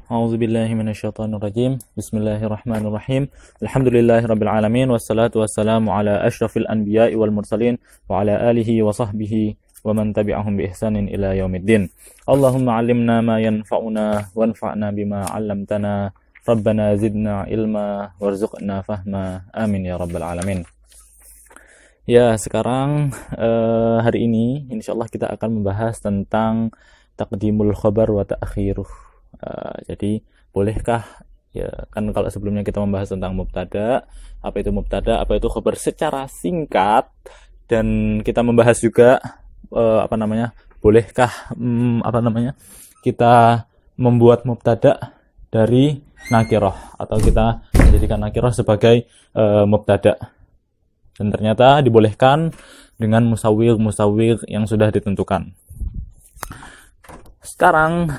A'udzubillahi minasyaitonirrajim. Bismillahirrahmanirrahim. Alhamdulillahirabbil alamin wassalatu wassalamu ala asyrafil anbiya'i wal mursalin wa ala alihi wa sahbihi wa man tabi'ahum bi ihsanin ila yaumiddin. Allahumma 'allimna ma yanfa'una wanfa'na bima 'allamtana. Rabbana zidna ilma warzuqna fahma. Amin ya rabbal alamin. Ya, sekarang hari ini insyaallah kita akan membahas tentang taqdimul khabar wa ta'khiruh. Jadi bolehkah, ya kan kalau sebelumnya kita membahas tentang mubtada, apa itu khabar secara singkat, dan kita membahas juga bolehkah kita membuat mubtada dari nakirah, atau kita menjadikan nakirah sebagai mubtada. Dan ternyata dibolehkan dengan musawwigh yang sudah ditentukan. Sekarang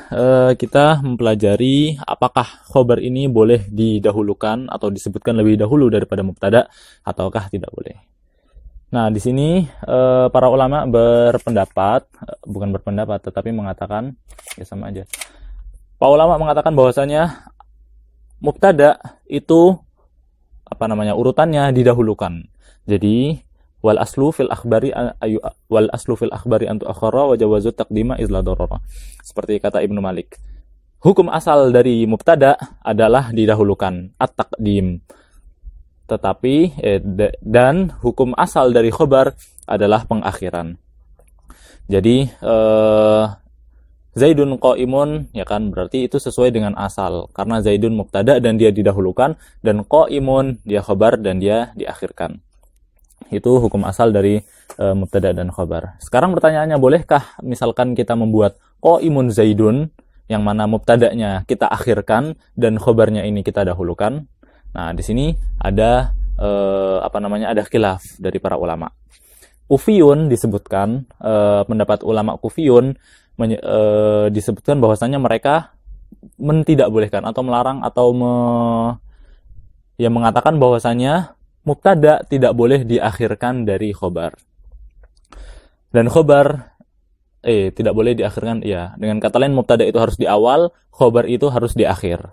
kita mempelajari apakah khobar ini boleh didahulukan atau disebutkan lebih dahulu daripada mubtada ataukah tidak boleh. Nah, di sini para ulama tetapi mengatakan, ya sama aja. Para ulama mengatakan bahwasanya mubtada itu urutannya didahulukan. Jadi wal aslu fil akhbari an tu'akhkhara wa jawazu taqdima izla darara. Seperti kata Ibnu Malik, hukum asal dari mubtada adalah didahulukan, at-taqdim. Tetapi dan hukum asal dari khabar adalah pengakhiran. Jadi Zaidun qaimun, ya kan, berarti itu sesuai dengan asal karena Zaidun mubtada dan dia didahulukan, dan qaimun dia khabar dan dia diakhirkan. Itu hukum asal dari mubtada dan khabar. Sekarang pertanyaannya, bolehkah misalkan kita membuat qaimun Zaidun, yang mana mubtadanya kita akhirkan dan khabarnya ini kita dahulukan? Nah, di sini ada ada khilaf dari para ulama. Kufiyun disebutkan, pendapat ulama Kufiyun disebutkan bahwasanya mereka tidak bolehkan atau melarang atau mengatakan bahwasanya mubtada tidak boleh diakhirkan dari khobar. Dan khobar tidak boleh diakhirkan, ya. Dengan kata lain, mubtada itu harus di awal, khobar itu harus di akhir.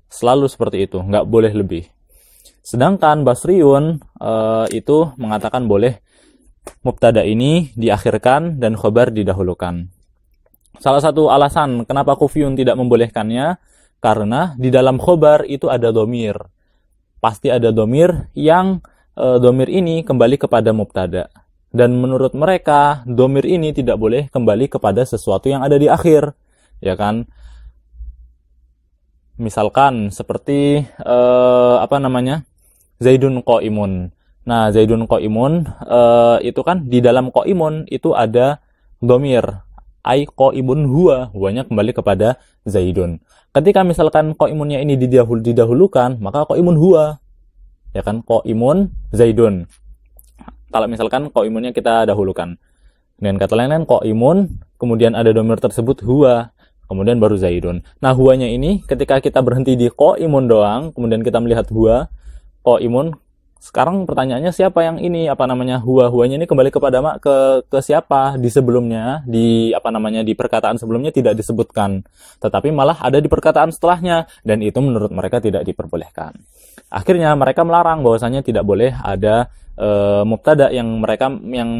Selalu seperti itu, nggak boleh lebih. Sedangkan Basriyun itu mengatakan boleh mubtada ini diakhirkan dan khobar didahulukan. Salah satu alasan kenapa Kufiyun tidak membolehkannya, karena di dalam khobar itu ada dhamir. Pasti ada dhamir yang dhamir ini kembali kepada mubtada. Dan menurut mereka, dhamir ini tidak boleh kembali kepada sesuatu yang ada di akhir. Ya kan? Misalkan seperti Zaidun qaimun. Nah, Zaidun qaimun itu kan di dalam qaimun itu ada dhamir. Ai qaimun huwanya kembali kepada Zaidun. Ketika misalkan qaimunnya ini didahulukan, maka qaimun huwa, ya kan, qaimun Zaidun. Kalau misalkan qaimunnya kita dahulukan, dengan kata lain qaimun, kemudian ada dhamir tersebut huwa, kemudian baru Zaidun. Nah, huwanya ini ketika kita berhenti di qaimun doang, kemudian kita melihat huwa, qaimun. Sekarang pertanyaannya, siapa yang ini huwanya ini kembali kepada ke siapa? Di sebelumnya, di perkataan sebelumnya tidak disebutkan, tetapi malah ada di perkataan setelahnya, dan itu menurut mereka tidak diperbolehkan. Akhirnya mereka melarang bahwasanya tidak boleh ada mubtada yang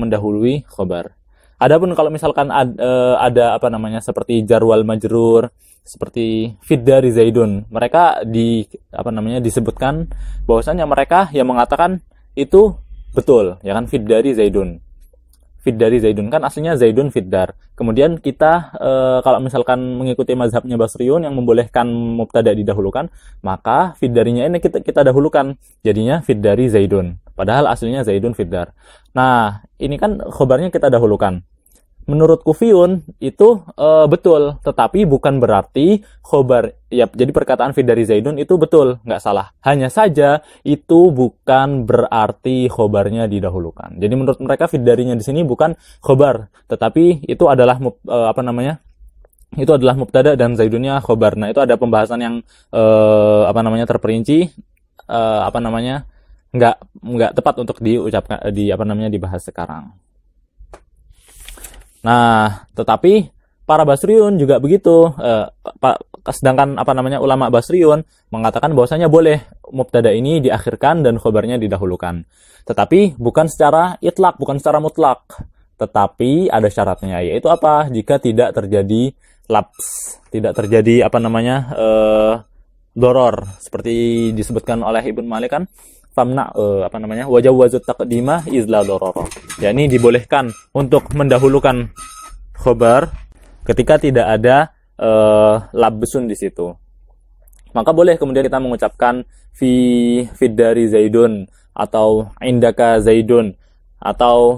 mendahului khabar. Adapun kalau misalkan ada seperti jar wal majrur, seperti fid dari Zaidun, mereka disebutkan bahwasanya mereka yang mengatakan itu betul, ya kan, fid dari Zaidun. Fid dari Zaidun kan aslinya Zaidun fiddar. Kemudian kita kalau misalkan mengikuti mazhabnya Basriyun yang membolehkan mubtada didahulukan, maka fid darinya ini kita dahulukan, jadinya fid dari Zaidun. Padahal aslinya Zaidun fiddar. Nah, ini kan khabarnya kita dahulukan. menurut Kufiyun itu betul, tetapi bukan berarti khobar, ya, jadi perkataan fi dari Zaidun itu betul, nggak salah. Hanya saja itu bukan berarti khobarnya didahulukan. Jadi menurut mereka fi darinya di sini bukan khobar, tetapi itu adalah itu adalah mubtada dan Zaidunnya khobar. Nah, itu ada pembahasan yang terperinci, nggak tepat untuk diucapkan, dibahas sekarang. Nah, tetapi para Basriun juga begitu. Sedangkan ulama Basriun mengatakan bahwasanya boleh mubtada ini diakhirkan dan khobarnya didahulukan. Tetapi bukan secara itlak, bukan secara mutlak. Tetapi ada syaratnya, yaitu apa? Jika tidak terjadi laps, tidak terjadi doror, seperti disebutkan oleh Ibnu Malik kan, famna wajawazut taqdimah izla dororo. Ya, ini dibolehkan untuk mendahulukan khobar ketika tidak ada labsun di situ. Maka boleh kemudian kita mengucapkan fi dari Zaidun atau indaka Zaidun, atau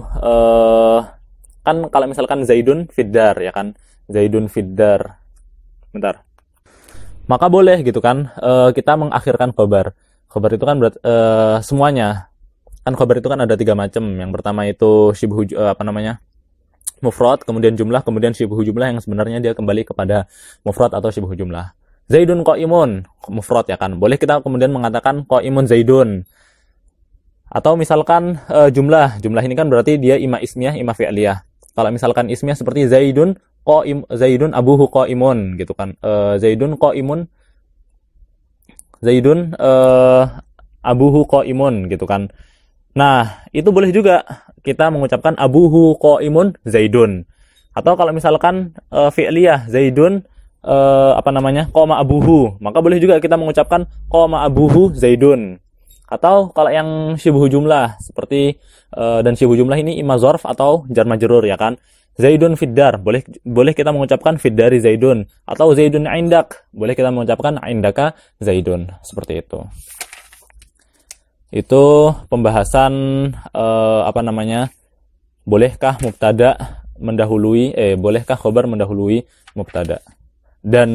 kan kalau misalkan Zaidun fiddar, ya kan, Zaidun fiddar. Bentar. Maka boleh gitu kan, kita mengakhirkan khobar. Khobar itu kan semuanya. Kan khobar itu kan ada 3 macam. Yang pertama itu syibhu mufrad, kemudian jumlah, kemudian syibhu jumlah yang sebenarnya dia kembali kepada mufrad atau syibhu jumlah. Zaidun qaimun, mufrad, ya kan. Boleh kita kemudian mengatakan qaimun Zaidun. Atau misalkan jumlah ini kan berarti dia ima ismiyah, ima fi'liyah. Kalau misalkan ismiyah seperti Zaidun abuhu qaimun gitu kan. Zaidun abuhu qaimun gitu kan. Nah, itu boleh juga kita mengucapkan abuhu qaimun Zaidun. Atau kalau misalkan fi'liyah Zaidun qoma abuhu, maka boleh juga kita mengucapkan qoma abuhu Zaidun. Atau kalau yang syibhu jumlah seperti dan syibhu jumlah ini imma dzarf atau jar majrur, ya kan. Zaidun fiddar, boleh kita mengucapkan fiddari Zaidun, atau Zaidun indak, boleh kita mengucapkan indaka Zaidun, seperti itu. Itu pembahasan bolehkah mubtada mendahului bolehkah khobar mendahului mubtada. Dan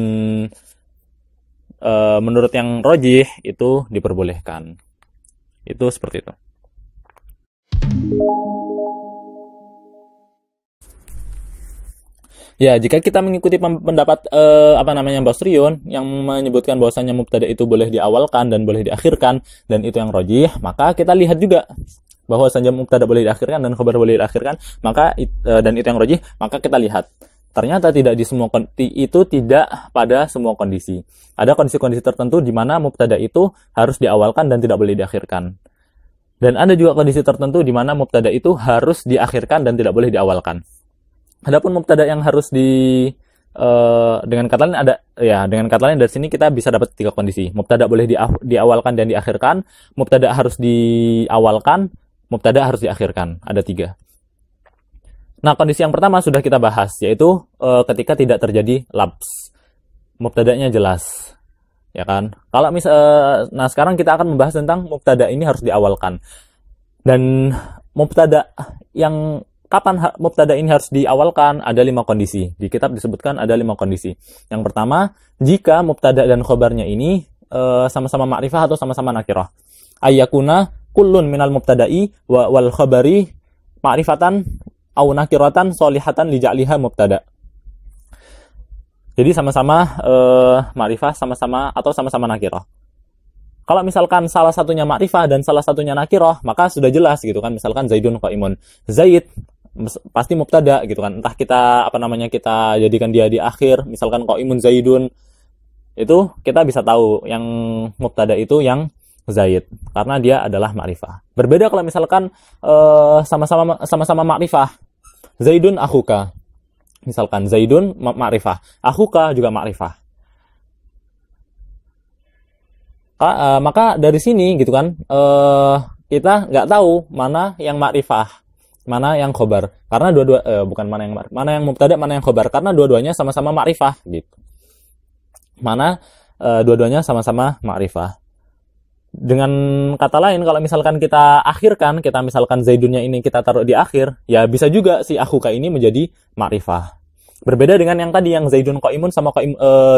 menurut yang rajih itu diperbolehkan. Itu seperti itu. Ya, jika kita mengikuti pendapat Basriun yang menyebutkan bahwasanya mubtada itu boleh diawalkan dan boleh diakhirkan, dan itu yang rajih, maka kita lihat juga bahwasanya mubtada boleh diakhirkan dan khabar boleh diakhirkan, dan itu yang rajih, maka kita lihat ternyata tidak pada semua kondisi. Ada kondisi-kondisi tertentu di mana mubtada itu harus diawalkan dan tidak boleh diakhirkan. Dan ada juga kondisi tertentu di mana mubtada itu harus diakhirkan dan tidak boleh diawalkan. Adapun mubtada yang harus dengan kata lain dari sini kita bisa dapat 3 kondisi. Mubtada boleh diawalkan dan diakhirkan, mubtada harus diawalkan, mubtada harus diakhirkan. Ada 3. Nah, kondisi yang pertama sudah kita bahas, yaitu ketika tidak terjadi laps. Mubtadanya jelas. Ya kan? Nah, sekarang kita akan membahas tentang mubtada ini harus diawalkan. Dan mubtada kapan mubtada ini harus diawalkan? Ada 5 kondisi. Di kitab disebutkan ada 5 kondisi. Yang pertama, jika mubtada dan khobarnya ini sama-sama ma'rifah atau sama-sama nakirah. Ayyakuna kullun minal mubtada'i wal khabari ma'rifatan au nakiratan solihatan li ja'liha mubtada. Jadi sama-sama ma'rifah, sama-sama nakirah. Kalau misalkan salah satunya ma'rifah dan salah satunya nakirah, maka sudah jelas gitu kan. Misalkan Zaidun qaimun. Zaid pasti mubtada gitu kan. Entah kita kita jadikan dia di akhir, misalkan qaimun Zaidun, itu kita bisa tahu yang mubtada itu yang Zaid karena dia adalah ma'rifah. Berbeda kalau misalkan sama-sama ma'rifah. Zaidun akhuka. Misalkan Zaidun ma'rifah, akhuka juga ma'rifah. Maka dari sini gitu kan, kita nggak tahu mana yang ma'rifah, mana yang khobar, karena bukan mana yang mubtada, mana yang khobar, karena dua-duanya sama-sama ma'rifah gitu. Dua-duanya sama-sama ma'rifah. Dengan kata lain, kalau misalkan kita akhirkan, kita misalkan Zaidunnya ini kita taruh di akhir, ya bisa juga si akhuka ini menjadi ma'rifah. Berbeda dengan yang tadi, yang Zaidun Qa'imun sama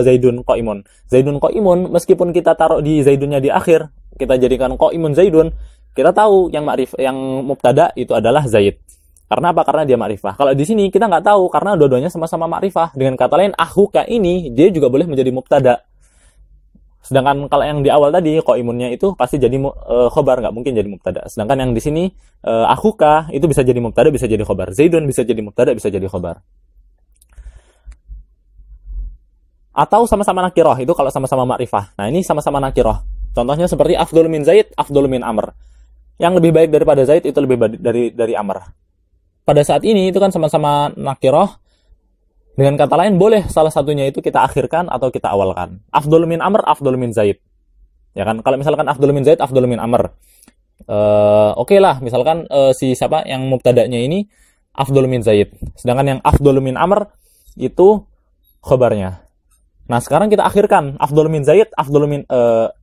Zaidun Qa'imun. Zaidun Qa'imun, meskipun kita taruh di Zaidunnya di akhir, kita jadikan Qa'imun Zaidun, kita tahu yang mubtada itu adalah Zaid. Karena apa? Karena dia ma'rifah. Kalau di sini kita nggak tahu, karena dua-duanya sama-sama ma'rifah. Dengan kata lain, akhuka ini, dia juga boleh menjadi mubtada. Sedangkan kalau yang di awal tadi, Qa'imunnya itu pasti jadi khobar, nggak mungkin jadi mubtada. Sedangkan yang di sini, akhuka itu bisa jadi mubtada, bisa jadi khobar. Zaidun bisa jadi mubtada, bisa jadi khobar. Atau sama-sama nakiroh, itu kalau sama-sama ma'rifah. Nah, ini sama-sama nakiroh. Contohnya seperti afdhul min Zaid, afdhul min Amr. Yang lebih baik daripada Zaid itu lebih baik dari Amr. Pada saat ini itu kan sama-sama nakiroh. Dengan kata lain, boleh salah satunya itu kita akhirkan atau kita awalkan. Afdhul min Amr, afdhul min Zaid. Ya kan? Kalau misalkan afdhul min Zaid, afdhul min Amr. Oke lah, misalkan si siapa yang mubtada'nya ini afdhul min Zaid. Sedangkan yang afdhul min Amr itu khobarnya. Nah, sekarang kita akhirkan afdhul min Zaid,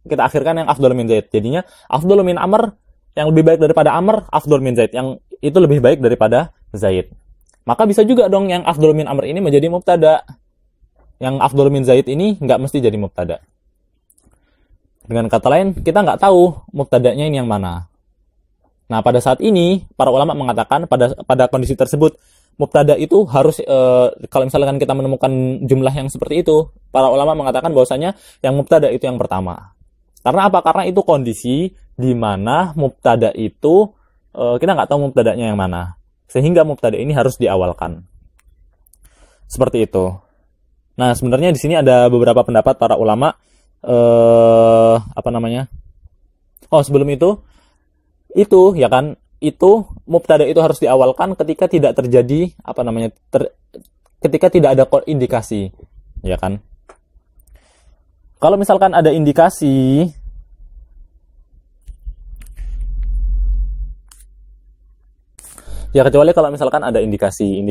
kita akhirkan yang afdhul min Zaid. Jadinya afdhul min Amr yang lebih baik daripada Amr, afdhul min Zaid. Yang itu lebih baik daripada Zaid. Maka bisa juga dong yang afdhul min Amr ini menjadi mubtada. Yang afdhul min Zaid ini nggak mesti jadi mubtada. Dengan kata lain, kita nggak tahu mubtadanya ini yang mana. Nah, pada saat ini, para ulama mengatakan pada kondisi tersebut, mubtada itu harus, kalau misalkan kita menemukan jumlah yang seperti itu, para ulama mengatakan bahwasanya yang mubtada itu yang pertama. Karena apa? Karena itu kondisi di mana mubtada itu, kita nggak tahu mubtadanya yang mana. Sehingga mubtada ini harus diawalkan. Seperti itu. Nah, sebenarnya di sini ada beberapa pendapat para ulama. Sebelum itu ya kan, itu mubtada itu harus diawalkan ketika tidak terjadi ketika tidak ada indikasi, ya kan? Kalau misalkan ada indikasi, ya kecuali kalau misalkan ada indikasi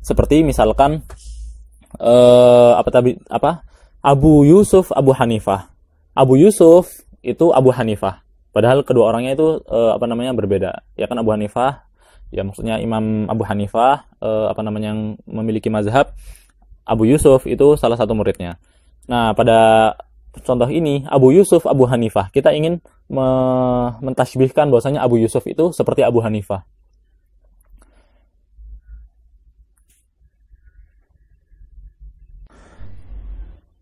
seperti misalkan Abu Yusuf, Abu Hanifah. Abu Yusuf itu Abu Hanifah. Padahal kedua orangnya itu berbeda. Ya kan, Abu Hanifah, ya maksudnya Imam Abu Hanifah yang memiliki mazhab. Abu Yusuf itu salah satu muridnya. Nah, pada contoh ini Abu Yusuf, Abu Hanifah, kita ingin mentasbihkan bahwasanya Abu Yusuf itu seperti Abu Hanifah.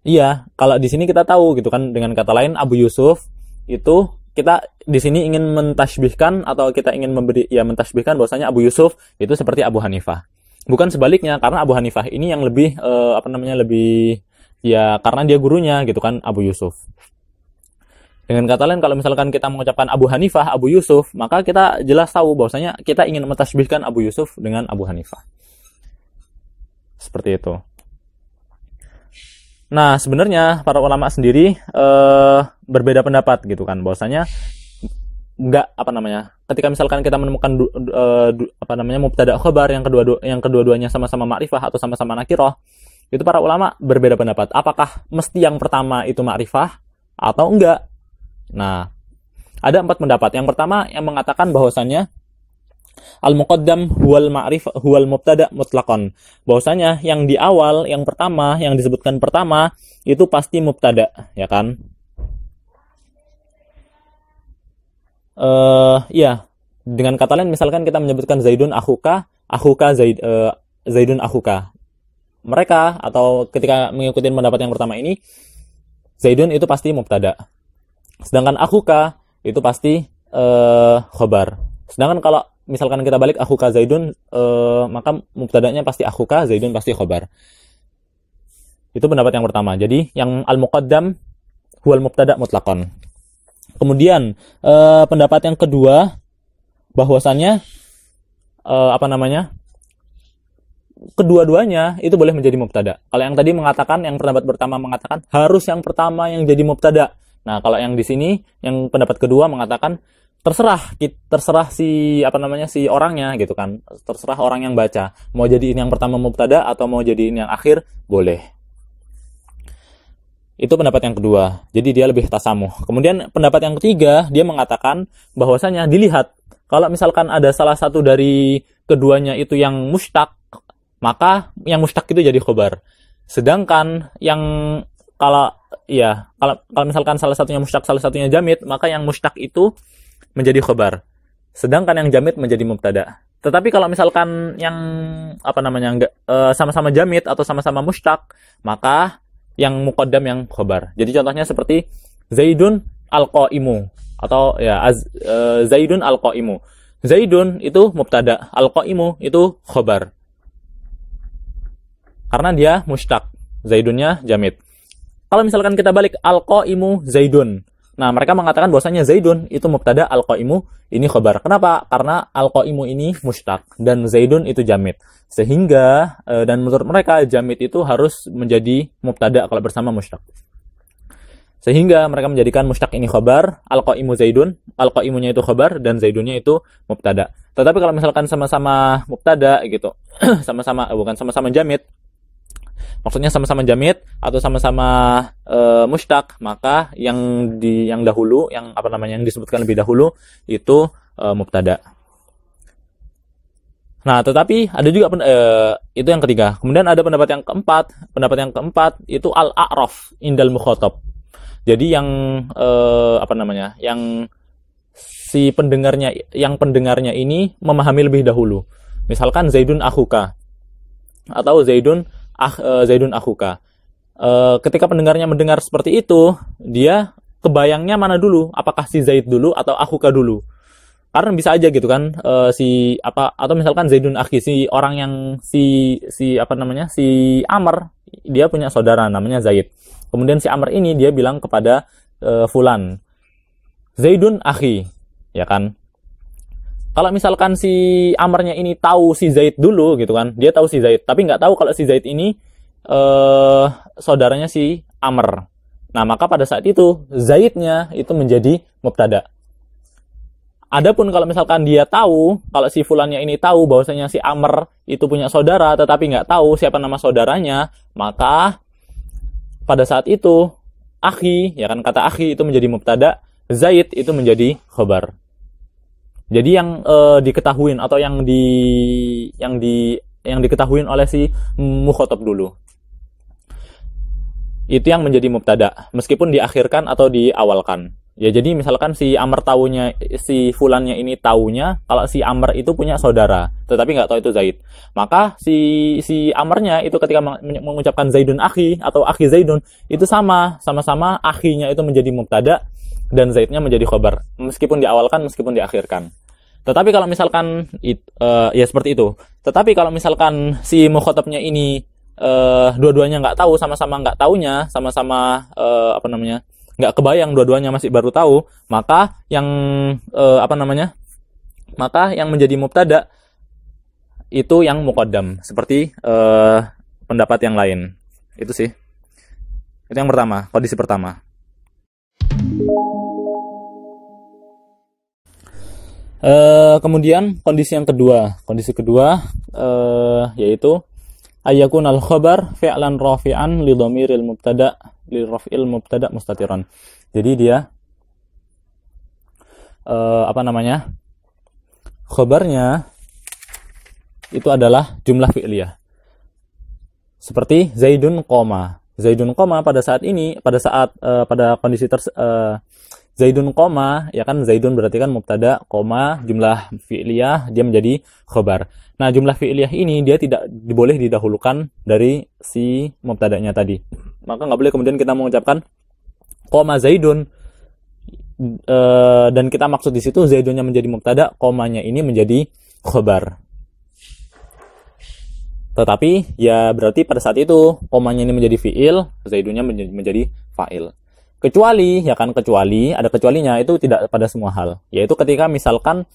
Iya, kalau di sini kita tahu gitu kan, dengan kata lain Abu Yusuf itu kita di sini ingin mentasbihkan atau kita ingin mentasbihkan bahwasanya Abu Yusuf itu seperti Abu Hanifah. Bukan sebaliknya, karena Abu Hanifah ini yang lebih karena dia gurunya gitu kan, Abu Yusuf. Dengan kata lain, kalau misalkan kita mengucapkan Abu Hanifah, Abu Yusuf, maka kita jelas tahu bahwasanya kita ingin mentasbihkan Abu Yusuf dengan Abu Hanifah. Seperti itu. Nah, sebenarnya para ulama sendiri berbeda pendapat gitu kan, bahwasanya ketika misalkan kita menemukan mubtada khobar yang kedua-duanya sama-sama ma'rifah atau sama-sama nakirah, itu para ulama berbeda pendapat. Apakah mesti yang pertama itu ma'rifah atau enggak? Nah, ada 4 pendapat. Yang pertama yang mengatakan bahwasanya al-muqaddam huwal mubtada mutlaqan. Bahwasanya yang di awal, yang pertama, yang disebutkan pertama itu pasti mubtada, ya kan? Dengan kata lain misalkan kita menyebutkan Zaidun akhuka Zaidun akhuka. Mereka atau ketika mengikuti pendapat yang pertama ini, Zaidun itu pasti mubtada. Sedangkan akhuka itu pasti khobar. Sedangkan kalau misalkan kita balik akhuka Zaidun, maka mubtadanya pasti akhuka, Zaidun pasti khobar. Itu pendapat yang pertama. Jadi yang al-muqaddam huwal mubtada mutlaqan. Kemudian pendapat yang kedua bahwasannya kedua-duanya itu boleh menjadi mubtada. Kalau yang tadi mengatakan, yang pendapat pertama mengatakan harus yang pertama yang jadi mubtada. Nah, kalau yang di sini yang pendapat kedua mengatakan terserah si orangnya gitu kan. Terserah orang yang baca. Mau jadiin yang pertama mubtada atau mau jadiin yang akhir, boleh. Itu pendapat yang kedua. Jadi dia lebih tasamuh. Kemudian pendapat yang ketiga, dia mengatakan bahwasanya dilihat kalau misalkan ada salah satu dari keduanya itu yang mustaq, maka yang mustaq itu jadi khobar. Sedangkan yang kalau misalkan salah satunya mustaq, salah satunya jamid, maka yang mustaq itu menjadi khobar. Sedangkan yang jamid menjadi mubtada. Tetapi kalau misalkan yang sama-sama jamid atau sama-sama mustaq, maka yang muqaddam yang khobar. Jadi contohnya seperti Zaidun al-qaimu atau Zaidun al-qaimu. Zaidun itu mubtada, al-qaimu itu khobar. Karena dia mustaq, Zaidunnya jamid. Kalau misalkan kita balik al-qaimu Zaidun. Nah, mereka mengatakan bahwasanya Zaidun itu mubtada, al-qaimu ini khobar. Kenapa? Karena al-qaimu ini mustaq dan Zaidun itu jamid. Sehingga dan menurut mereka jamid itu harus menjadi mubtada kalau bersama mustaq. Sehingga mereka menjadikan mustaq ini khobar, al-qaimu Zaidun, al-qaimunya itu khobar dan Zaidunnya itu mubtada. Tetapi kalau misalkan sama-sama mubtada gitu, sama-sama jamid, maksudnya sama-sama jamid atau sama-sama mustaq, maka yang disebutkan lebih dahulu itu mubtada. Nah, tetapi ada juga itu yang ketiga. Kemudian ada pendapat yang keempat. Pendapat yang keempat itu al-a'raf indal mukhatab. Jadi yang yang si pendengarnya ini memahami lebih dahulu. Misalkan Zaidun akhuka atau Zaidun akhuka. Ketika pendengarnya mendengar seperti itu, dia kebayangnya mana dulu? Apakah si Zaid dulu atau akhuka dulu? Karena bisa aja gitu kan, atau misalkan Zaidun akhi, si Amr, dia punya saudara namanya Zaid. Kemudian si Amr ini dia bilang kepada fulan, Zaidun akhi, ya kan? Kalau misalkan si Amrnya ini tahu si Zaid dulu gitu kan, dia tahu si Zaid, tapi nggak tahu kalau si Zaid ini saudaranya si Amr. Nah, maka pada saat itu Zaidnya itu menjadi mubtada. Adapun kalau misalkan dia tahu, kalau si fulannya ini tahu bahwasanya si Amr itu punya saudara, tetapi nggak tahu siapa nama saudaranya, maka pada saat itu akhi, ya kan, kata akhi itu menjadi mubtada, Zaid itu menjadi khobar. Jadi yang diketahuin atau yang diketahuin oleh si mukhatab dulu, itu yang menjadi mubtada, meskipun diakhirkan atau diawalkan. Ya, jadi misalkan si Amr taunya, si fulannya ini taunya kalau si Amr itu punya saudara, tetapi nggak tahu itu Zaid. Maka si Amrnya itu ketika mengucapkan Zaidun akhi atau akhi Zaidun, itu sama-sama akhinya itu menjadi mubtada dan Zaidnya menjadi khobar, meskipun diawalkan, meskipun diakhirkan. Tetapi kalau misalkan ya seperti itu. Tetapi kalau misalkan si mukhatabnya ini dua-duanya nggak tahu, sama-sama nggak taunya, sama-sama nggak kebayang, dua-duanya masih baru tahu, maka yang maka yang menjadi mubtada itu yang muqaddam, seperti pendapat yang lain. Itu sih. Itu yang pertama, kondisi pertama. Kemudian kondisi yang kedua. Kondisi kedua yaitu ayyakun al-khabar fi'lan rafi'an li dhamiril mubtada li raf'il mubtada mustatiran. Jadi dia khabarnya itu adalah jumlah fi'liyah. Seperti Zaidun qoma. Zaidun qoma pada saat kondisi Zaidun qoma, ya kan, Zaidun berarti kan mubtada, qoma jumlah fi'liyah, dia menjadi khabar. Nah, jumlah fi'liyah ini dia tidak boleh didahulukan dari si mubtadanya tadi. Maka nggak boleh kemudian kita mengucapkan qoma Zaidun dan kita maksud di situ Zaidunnya menjadi mubtada, qomanya ini menjadi khabar. Tetapi ya berarti pada saat itu qomanya ini menjadi fi'il, Zaidunnya menjadi fa'il. Kecuali ada kecualinya, itu tidak pada semua hal, yaitu ketika misalkan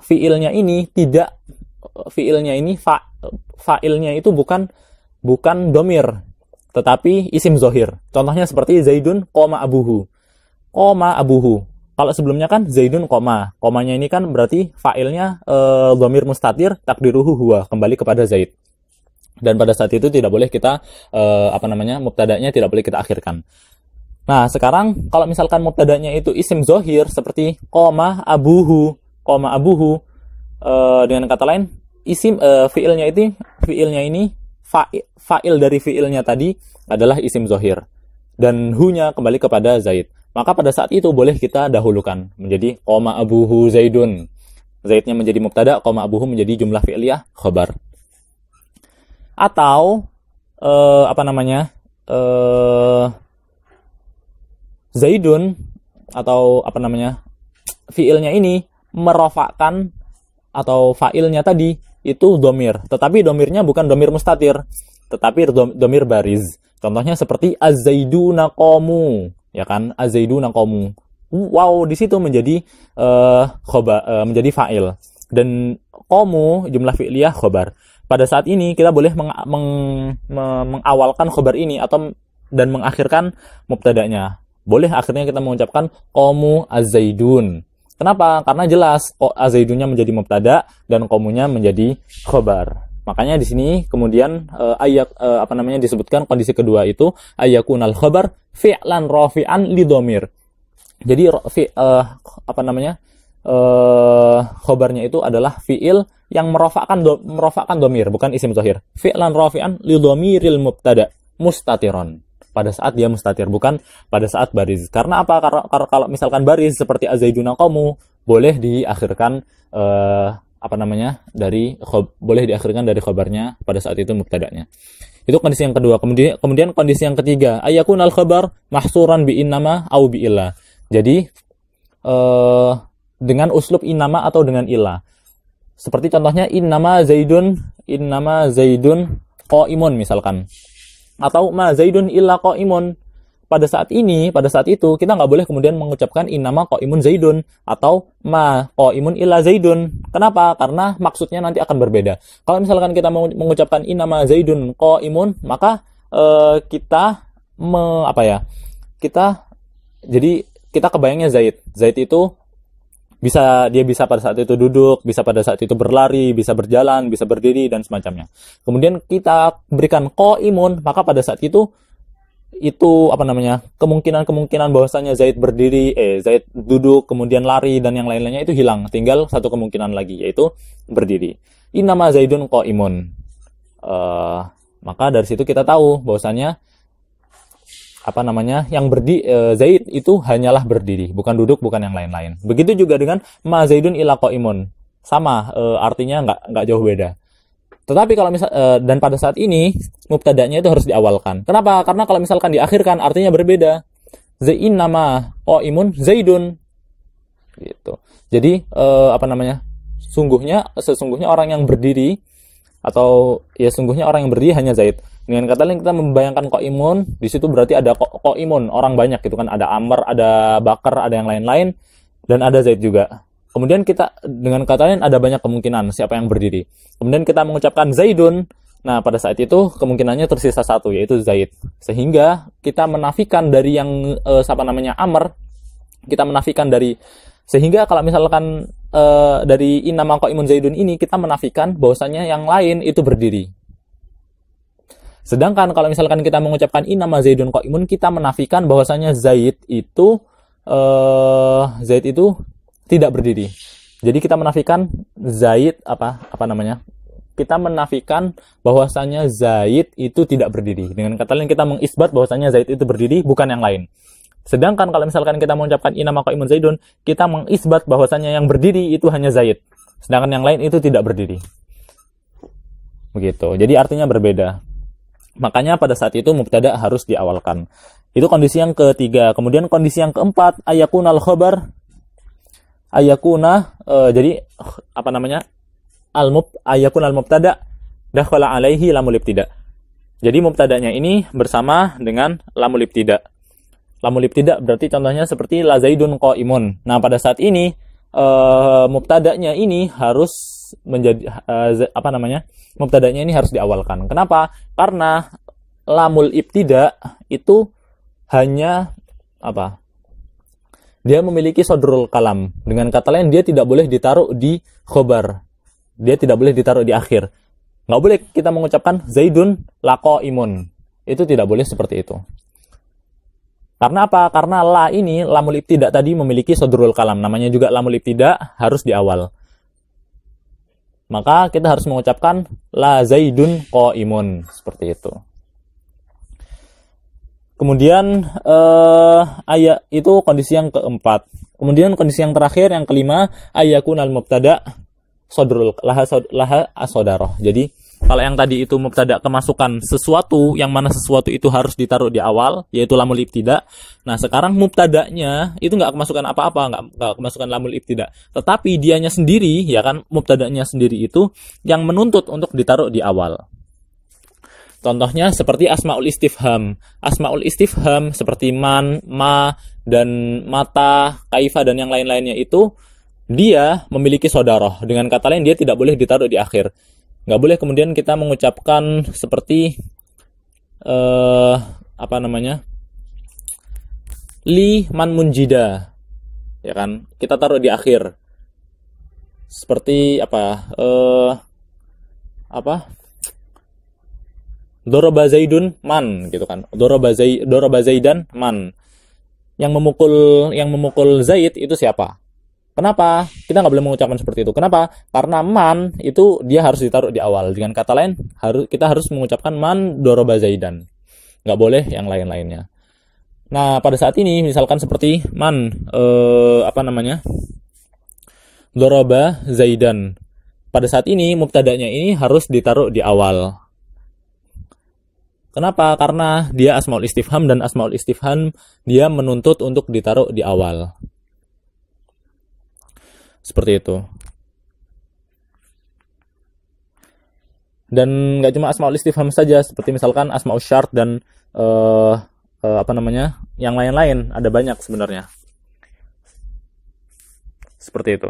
fiilnya ini fa'ilnya itu bukan domir, tetapi isim zohir. Contohnya seperti Zaidun qoma abuhu. Kalau sebelumnya kan Zaidun qoma, komanya ini kan berarti fa'ilnya domir mustatir takdiruhu huwa, kembali kepada Zaid. Dan pada saat itu tidak boleh kita mubtada'nya tidak boleh kita akhirkan. Nah, sekarang kalau misalkan mubtada'nya itu isim zohir seperti qoma abuhu, dengan kata lain isim fiilnya ini fa'il dari fiilnya tadi adalah isim zohir dan hu-nya kembali kepada Zaid. Maka pada saat itu boleh kita dahulukan menjadi qoma abuhu Zaidun. Zaidnya menjadi mubtada, qoma abuhu menjadi jumlah fi'liyah khabar. Atau Zaidun atau fiilnya ini merofakkan atau fa'ilnya tadi itu domir, tetapi domirnya bukan domir mustatir, tetapi domir bariz. Contohnya seperti az-zaiduna qamu, ya kan? Az-zaiduna qamu. Wow, di situ menjadi menjadi fa'il dan qamu jumlah fi'liyah khabar. Pada saat ini kita boleh mengawalkan khabar ini dan mengakhirkan mubtada'nya. Boleh akhirnya kita mengucapkan qamu az-zaidun. Kenapa? Karena jelas az-zaidunnya menjadi mubtada dan qamunya menjadi khabar. Makanya di sini kemudian disebutkan kondisi kedua itu ayakunal khabar fi'lan rafi'an li dhamir. Jadi khabarnya itu adalah fi'il yang merofakkan domir, bukan isim zahir. Fi'lan rafi'an li dhamiril mubtada mustatiron. Pada saat dia mustatir, bukan pada saat bariz. Karena apa? Karena kalau misalkan bariz seperti az-zaiduna qamu boleh diakhirkan boleh diakhirkan dari khabarnya pada saat itu mubtada'nya. Itu kondisi yang kedua. Kemudian kondisi yang ketiga, ayakunal khabar mahsuran bi innama au bi illa. Jadi dengan uslub innama atau dengan illa. Seperti contohnya innama zaidun qaimun misalkan. Atau ma zaidun illa qaimun. Pada saat itu kita nggak boleh kemudian mengucapkan innama qaimun zaidun atau ma qaimun illa zaidun. Kenapa? Karena maksudnya nanti akan berbeda. Kalau misalkan kita mau mengucapkan innama zaidun qaimun, maka kita kebayangnya Zaid itu bisa pada saat itu duduk, bisa pada saat itu berlari, bisa berjalan, bisa berdiri dan semacamnya. Kemudian kita berikan qaimun, maka pada saat itu kemungkinan bahwasanya Zaid duduk kemudian lari dan yang lain-lainnya itu hilang. Tinggal satu kemungkinan lagi, yaitu berdiri. Innama Zaidun qaimun. Maka dari situ kita tahu bahwasanya Zaid itu hanyalah berdiri, bukan duduk, bukan yang lain-lain. Begitu juga dengan ma Zaidun illa qaimun. Sama, artinya nggak jauh beda. Tetapi kalau dan pada saat ini mubtada'nya itu harus diawalkan. Kenapa? Karena kalau misalkan diakhirkan artinya berbeda. Zainama qaimun Zaidun. Gitu. Jadi sesungguhnya orang yang berdiri hanya Zaid. Dengan kata lain kita membayangkan qaimun, di situ berarti ada qaimun, orang banyak gitu kan, ada Amr, ada Bakar, ada yang lain-lain dan ada Zaid juga. Kemudian kita dengan kata lain ada banyak kemungkinan siapa yang berdiri. Kemudian kita mengucapkan Zaidun. Nah, pada saat itu kemungkinannya tersisa satu, yaitu Zaid. Sehingga kita menafikan dari yang Amr, kita menafikan dari, sehingga kalau misalkan dari innama qaimun Zaidun ini kita menafikan bahwasanya yang lain itu berdiri. Sedangkan kalau misalkan kita mengucapkan innama Zaidun qaimun, kita menafikan bahwasanya Zaid itu tidak berdiri. Jadi kita menafikan kita menafikan bahwasanya Zaid itu tidak berdiri. Dengan kata lain kita mengisbat bahwasanya Zaid itu berdiri, bukan yang lain. Sedangkan kalau misalkan kita mengucapkan innama qaimun Zaidun, kita mengisbat bahwasanya yang berdiri itu hanya Zaid. Sedangkan yang lain itu tidak berdiri. Begitu. Jadi artinya berbeda. Makanya pada saat itu mubtada harus diawalkan. Itu kondisi yang ketiga. Kemudian kondisi yang keempat, ayakunal khabar. Ayakunal mubtada dakhala alaihi lamul ibtida. Jadi mubtadanya ini bersama dengan lamul ibtida. Lamul ibtida berarti contohnya seperti la zaidun qaimun. Nah, pada saat ini mubtadanya ini harus menjadi mubtadanya ini harus diawalkan. Kenapa? Karena lamul ibtida itu hanya dia memiliki sodrul kalam. Dengan kata lain dia tidak boleh ditaruh di khobar. Dia tidak boleh ditaruh di akhir. Nggak boleh kita mengucapkan Zaidun laqaimun. Itu tidak boleh seperti itu. Karena apa? Karena la ini, lamul ibtida tadi memiliki sodrul kalam. Namanya juga lamul ibtida, harus di awal. Maka kita harus mengucapkan la Zaidun qaimun. Seperti itu. Kemudian ayat itu kondisi yang keempat. Kemudian kondisi yang terakhir, yang kelima, ayakunal mubtada sodrul laha asodaroh. Jadi kalau yang tadi itu mubtada kemasukan sesuatu, yang mana sesuatu itu harus ditaruh di awal, yaitu lamul ibtida. Nah sekarang mubtadanya itu nggak kemasukan apa-apa, nggak kemasukan lamul ibtida. Tetapi dianya sendiri, ya kan, mubtadanya sendiri itu yang menuntut untuk ditaruh di awal. Contohnya seperti asmaul istifham. Asmaul istifham seperti man, ma, dan mata, kaifa, dan yang lain-lainnya itu dia memiliki sodaroh. Dengan kata lain dia tidak boleh ditaruh di akhir. Nggak boleh kemudian kita mengucapkan seperti li man munjida, ya kan, kita taruh di akhir. Seperti doroba zaidun man, gitu kan, doroba zaidan man. Yang memukul Zaid itu siapa? Kenapa? Kita nggak boleh mengucapkan seperti itu. Kenapa? Karena man itu dia harus ditaruh di awal. Dengan kata lain, kita harus mengucapkan man doroba zaidan. Nggak boleh yang lain-lainnya. Nah, pada saat ini misalkan seperti man doroba zaidan. Pada saat ini mubtadanya ini harus ditaruh di awal. Kenapa? Karena dia asmaul istifham, dan asmaul istifham dia menuntut untuk ditaruh di awal. Seperti itu. Dan nggak cuma asmaul istifham saja, seperti misalkan asmaul syart dan yang lain-lain, ada banyak sebenarnya. Seperti itu.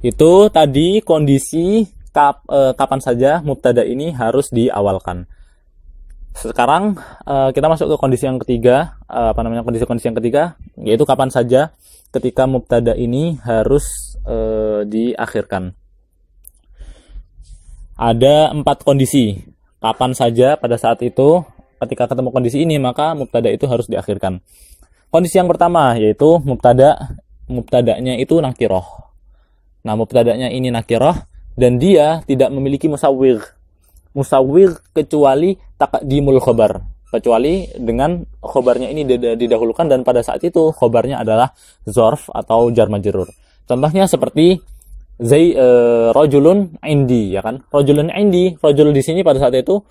Itu tadi kondisi kapan saja mubtada ini harus diawalkan. Sekarang kita masuk ke kondisi yang ketiga, kondisi yang ketiga, yaitu kapan saja ketika mubtada ini harus diakhirkan. Ada 4 kondisi. Kapan saja pada saat itu ketika ketemu kondisi ini maka mubtada itu harus diakhirkan. Kondisi yang pertama yaitu mubtadanya itu nakiroh. Nah, mubtadanya ini nakirah dan dia tidak memiliki musawwir kecuali taqdimul khobar, kecuali dengan khobarnya ini didahulukan, dan pada saat itu khobarnya adalah zorf atau jar majrur. Contohnya seperti rajulun indi, ya kan? Rajulun indi, rajul di sini pada saat itu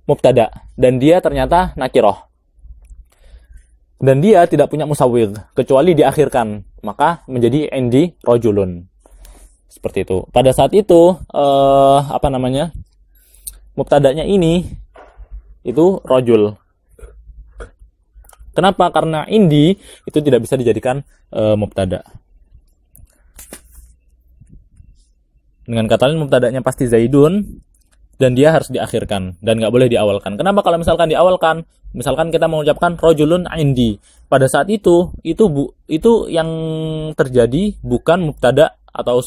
mubtada dan dia ternyata nakirah. Dan dia tidak punya musawwir kecuali diakhirkan, maka menjadi indi rajulun. Seperti itu. Pada saat itu mubtadanya ini itu rajul. Kenapa? Karena indi itu tidak bisa dijadikan mubtada. Dengan kata lain mubtadanya pasti zaidun dan dia harus diakhirkan dan nggak boleh diawalkan. Kenapa? Kalau misalkan diawalkan, misalkan kita mengucapkan rajulun indi, pada saat itu yang terjadi bukan mubtada, atau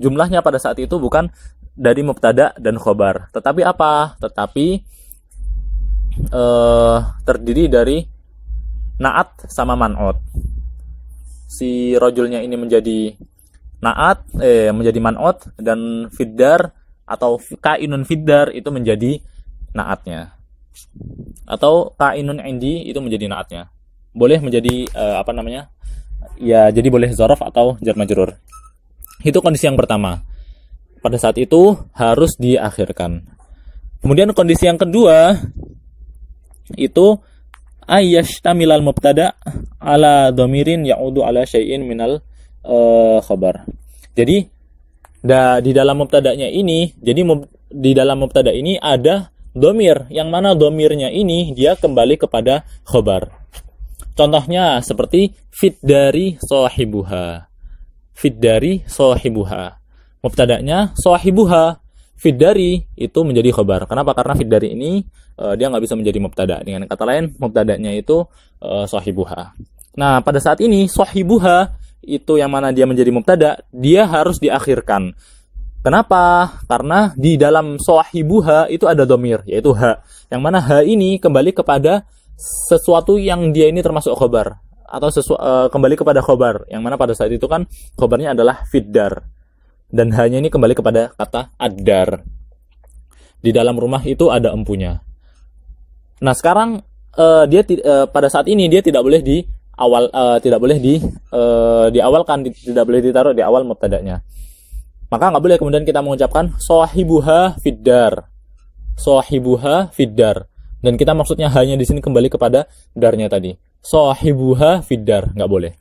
jumlahnya pada saat itu bukan dari mubtada dan khobar, tetapi apa? Tetapi terdiri dari naat sama man'ut. Si rajulnya ini menjadi naat, menjadi man'ut, dan fiddar atau kainun fiddar itu menjadi naatnya, atau kainun indi itu menjadi naatnya. Boleh menjadi ya, jadi boleh dzaraf atau jar majrur. Itu kondisi yang pertama. Pada saat itu harus diakhirkan. Kemudian kondisi yang kedua itu ayyashtamilal mubtada ala dhamirin ya'udu ala syai'in minal khabar. Jadi di dalam mubtadanya ini, di dalam mubtada ini ada dhamir, yang mana dhamirnya ini dia kembali kepada khabar. Contohnya seperti fiddari sahibuha. Fiddari sahibuha. Mubtadanya sahibuha. Fiddari itu menjadi khabar. Kenapa? Karena fiddari ini dia nggak bisa menjadi mubtada. Dengan kata lain, mubtadanya itu sahibuha. Nah, pada saat ini sahibuha itu yang mana dia menjadi mubtada, dia harus diakhirkan. Kenapa? Karena di dalam sahibuha itu ada dhamir, yaitu ha. Yang mana ha ini kembali kepada sesuatu yang dia ini termasuk khobar, atau kembali kepada khobar, yang mana pada saat itu kan khobarnya adalah fiddar, dan hanya ini kembali kepada kata ad-dar. Di dalam rumah itu ada empunya. Nah sekarang dia pada saat ini dia tidak boleh di awal, tidak boleh diawalkan, tidak boleh ditaruh di awal mubtada'nya. Maka nggak boleh kemudian kita mengucapkan sahibuha fiddar, sahibuha fiddar, dan kita maksudnya hanya di sini kembali kepada darnya tadi, sahibuha fiddar, nggak boleh.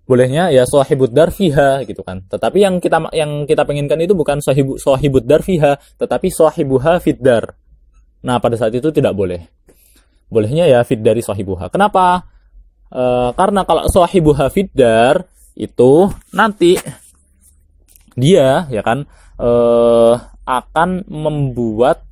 Bolehnya ya sahibud dar fiha gitu kan. Tetapi yang kita penginkan itu bukan sahibud dar fiha, tetapi sahibuha fiddar. Nah pada saat itu tidak boleh. Bolehnya ya fiddari sahibuha. Kenapa? Karena kalau sahibuha fiddar itu nanti dia ya kan akan membuat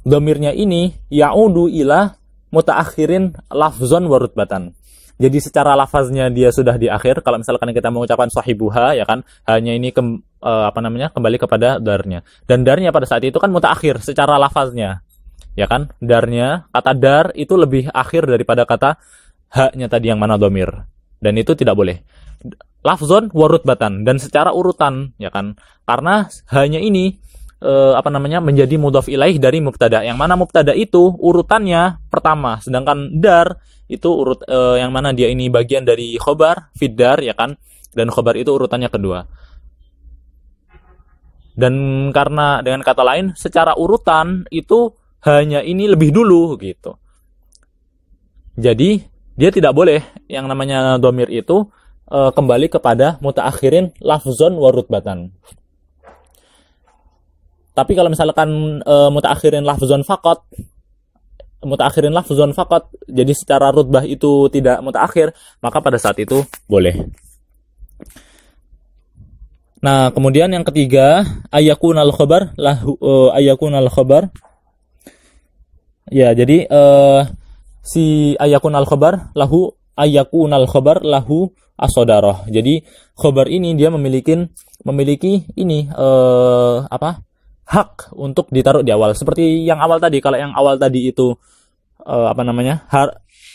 dhamirnya ini ya'udu ila mutaakhirin lafzon wa rutbatan. Jadi secara lafaznya dia sudah di akhir. Kalau misalkan kita mengucapkan sahibuha ya kan, hanya ini kembali kepada darnya. Dan darnya pada saat itu kan mutaakhir secara lafaznya. Ya kan? Darnya, kata dar itu lebih akhir daripada kata ha-nya tadi yang mana dhamir. Dan itu tidak boleh. Lafzon wa rutbatan, dan secara urutan ya kan. Karena hanya ini menjadi mudhaf ilaih dari mubtada, yang mana mubtada itu urutannya pertama, sedangkan dar itu yang mana dia ini bagian dari khobar fiddar ya kan, dan khobar itu urutannya kedua. Dan karena dengan kata lain secara urutan itu hanya ini lebih dulu gitu. Jadi dia tidak boleh yang namanya dhamir itu kembali kepada mutaakhirin lafzon wa rutbatan. Tapi kalau misalkan mutaakhirin lafzon faqat, jadi secara rutbah itu tidak mutaakhir, maka pada saat itu boleh. Nah, kemudian yang ketiga, ayakunal khabar lahu ayakunal khabar. Ya, jadi si ayakunal khabar lahu as-sadarah. Jadi khabar ini dia memiliki ini hak untuk ditaruh di awal. Seperti yang awal tadi, kalau yang awal tadi itu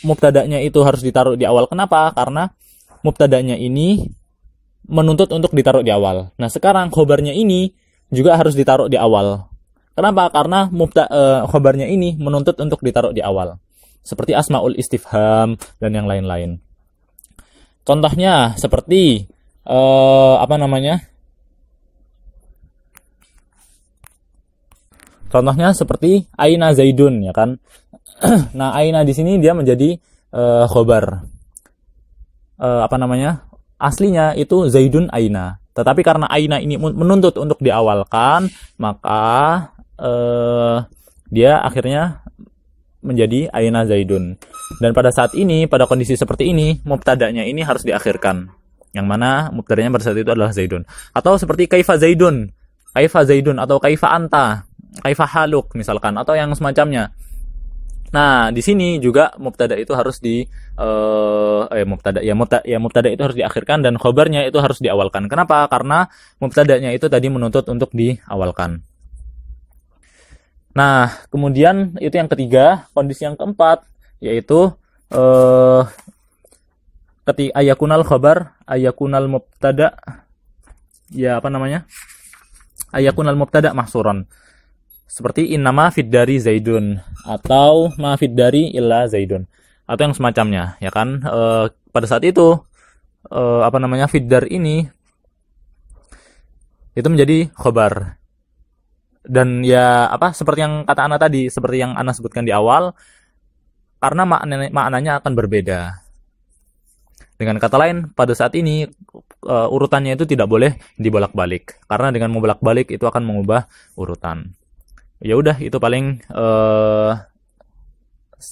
mubtada'nya itu harus ditaruh di awal. Kenapa? Karena mubtada'nya ini menuntut untuk ditaruh di awal. Nah, sekarang khobarnya ini juga harus ditaruh di awal. Kenapa? Karena khobarnya ini menuntut untuk ditaruh di awal. Seperti asmaul istifham dan yang lain-lain. Contohnya seperti Contohnya seperti aina zaidun ya kan. Nah, aina di sini dia menjadi khobar. Aslinya itu zaidun aina. Tetapi karena aina ini menuntut untuk diawalkan, maka dia akhirnya menjadi aina zaidun. Dan pada saat ini, pada kondisi seperti ini, mubtada'nya ini harus diakhirkan. Yang mana mubtada'nya pada saat itu adalah zaidun. Atau seperti kaifa zaidun atau kaifa anta, kaifa haluk misalkan, atau yang semacamnya. Nah, di sini juga mubtada itu harus mubtada itu harus diakhirkan, dan khobarnya itu harus diawalkan. Kenapa? Karena mubtadanya itu tadi menuntut untuk diawalkan. Nah, kemudian itu yang ketiga. Kondisi yang keempat yaitu ketika ayakunal khabar, ayakunal mubtada, ayakunal mubtada mahsuran. Seperti innama fiddari zaidun atau ma fiddari illa zaidun atau yang semacamnya ya kan. Pada saat itu fiddar ini itu menjadi khobar, dan ya seperti yang kata Ana tadi, seperti yang Ana sebutkan di awal, karena maknanya akan berbeda. Dengan kata lain, pada saat ini urutannya itu tidak boleh dibolak-balik, karena dengan membolak-balik itu akan mengubah urutan. Ya udah, itu paling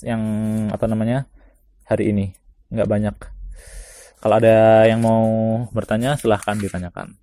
yang hari ini, nggak banyak. Kalau ada yang mau bertanya, silahkan ditanyakan.